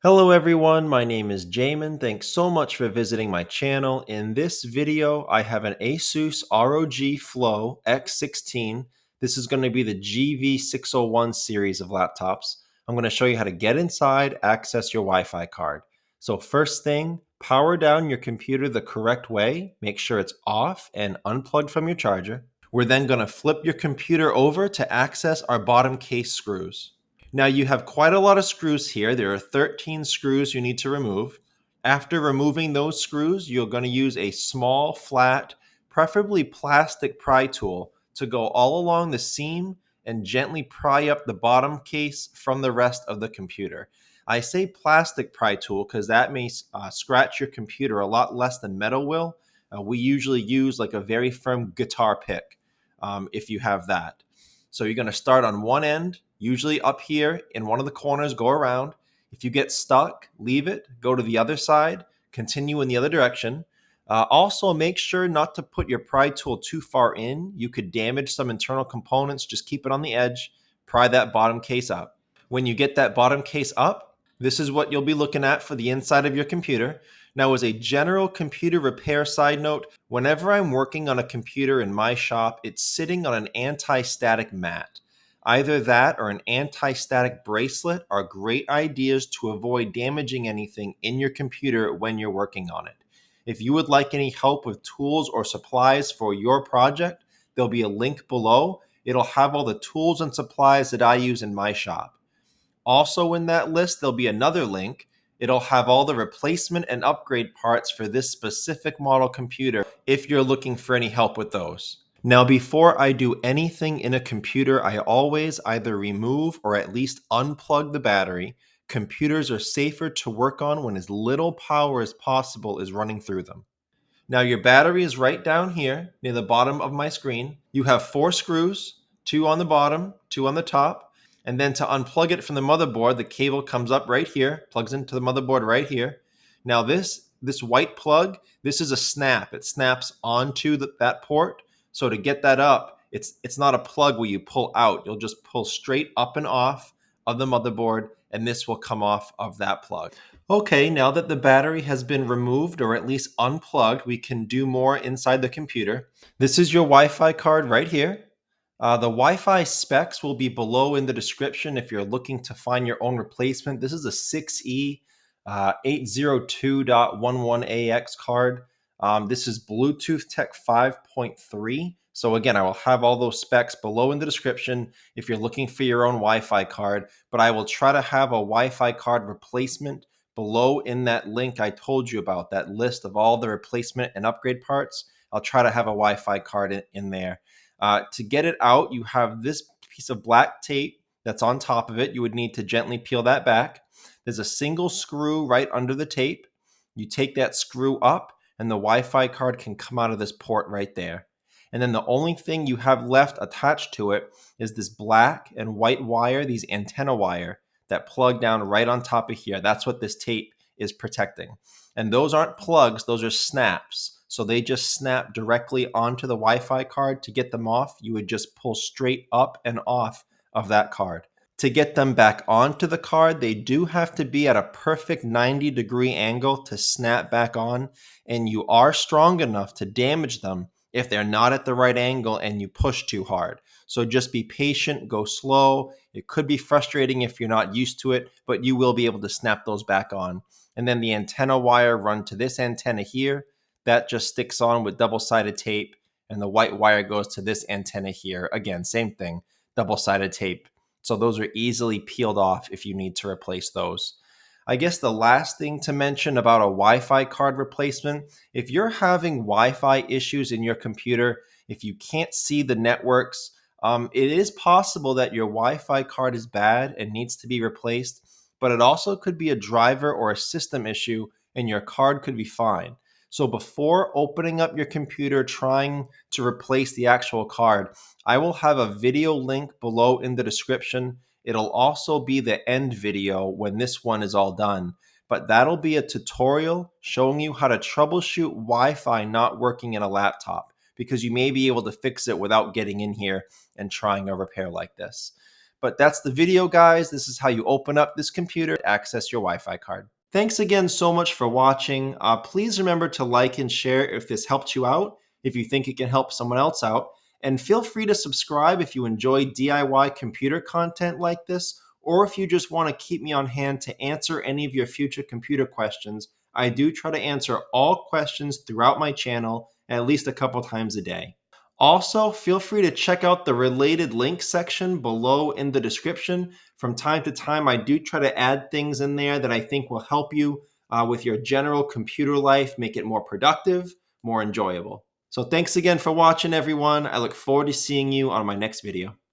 Hello everyone, my name is Jamin. Thanks so much for visiting my channel. In this video, I have an Asus ROG Flow X16. This is going to be the GV601 series of laptops. I'm going to show you how to get inside, access your Wi-Fi card. So first thing, power down your computer the correct way. Make sure it's off and unplugged from your charger. We're then going to flip your computer over to access our bottom case screws. Now you have quite a lot of screws here. There are 13 screws you need to remove. After removing those screws, you're going to use a small, flat, preferably plastic pry tool to go all along the seam and gently pry up the bottom case from the rest of the computer. I say plastic pry tool because that may scratch your computer a lot less than metal will. We usually use like a very firm guitar pick if you have that. So you're going to start on one end, usually up here in one of the corners, go around. If you get stuck, leave it, go to the other side, continue in the other direction. Also, make sure not to put your pry tool too far in. You could damage some internal components. Just keep it on the edge, pry that bottom case up. When you get that bottom case up, this is what you'll be looking at for the inside of your computer. Now, as a general computer repair side note, whenever I'm working on a computer in my shop, it's sitting on an anti-static mat. Either that or an anti-static bracelet are great ideas to avoid damaging anything in your computer when you're working on it. If you would like any help with tools or supplies for your project, there'll be a link below. It'll have all the tools and supplies that I use in my shop. Also in that list, there'll be another link. It'll have all the replacement and upgrade parts for this specific model computer if you're looking for any help with those. Now, before I do anything in a computer, I always either remove or at least unplug the battery. Computers are safer to work on when as little power as possible is running through them. Now, your battery is right down here near the bottom of my screen. You have 4 screws, 2 on the bottom, 2 on the top. And then to unplug it from the motherboard, the cable comes up right here, plugs into the motherboard right here. Now this white plug, this is a snap. It snaps onto that port. So to get that up, it's not a plug where you pull out. You'll just pull straight up and off of the motherboard, and this will come off of that plug. Okay, now that the battery has been removed or at least unplugged, we can do more inside the computer. This is your Wi-Fi card right here. The Wi-Fi specs will be below in the description if you're looking to find your own replacement. This is a 6E 802.11ax card. This is Bluetooth Tech 5.3. So again, I will have all those specs below in the description if you're looking for your own Wi-Fi card, but I will try to have a Wi-Fi card replacement below in that link I told you about, that list of all the replacement and upgrade parts. I'll try to have a Wi-Fi card in there. To get it out, you have this piece of black tape that's on top of it. You would need to gently peel that back. There's a single screw right under the tape. You take that screw up and the Wi-Fi card can come out of this port right there. And then the only thing you have left attached to it is this black and white wire, these antenna wire that plug down right on top of here. That's what this tape is protecting. And those aren't plugs, those are snaps. So they just snap directly onto the Wi-Fi card. To get them off, you would just pull straight up and off of that card. To get them back onto the card, they do have to be at a perfect 90-degree angle to snap back on, and you are strong enough to damage them if they're not at the right angle and you push too hard. So just be patient, go slow. It could be frustrating if you're not used to it, but you will be able to snap those back on. And then the antenna wire run to this antenna here. That just sticks on with double-sided tape, and the white wire goes to this antenna here. Again, same thing, double-sided tape. So those are easily peeled off if you need to replace those. I guess the last thing to mention about a Wi-Fi card replacement, if you're having Wi-Fi issues in your computer, if you can't see the networks, it is possible that your Wi-Fi card is bad and needs to be replaced, but it also could be a driver or a system issue and your card could be fine. So before opening up your computer trying to replace the actual card, I will have a video link below in the description. It'll also be the end video when this one is all done. But that'll be a tutorial showing you how to troubleshoot Wi-Fi not working in a laptop, because you may be able to fix it without getting in here and trying a repair like this. But that's the video, guys. This is how you open up this computer to access your Wi-Fi card. Thanks again so much for watching. Please remember to like and share if this helped you out, if you think it can help someone else out. And feel free to subscribe if you enjoy DIY computer content like this, or if you just want to keep me on hand to answer any of your future computer questions. I do try to answer all questions throughout my channel at least a couple times a day. Also, feel free to check out the related links section below in the description. From time to time, I do try to add things in there that I think will help you with your general computer life, make it more productive, more enjoyable. So thanks again for watching, everyone. I look forward to seeing you on my next video.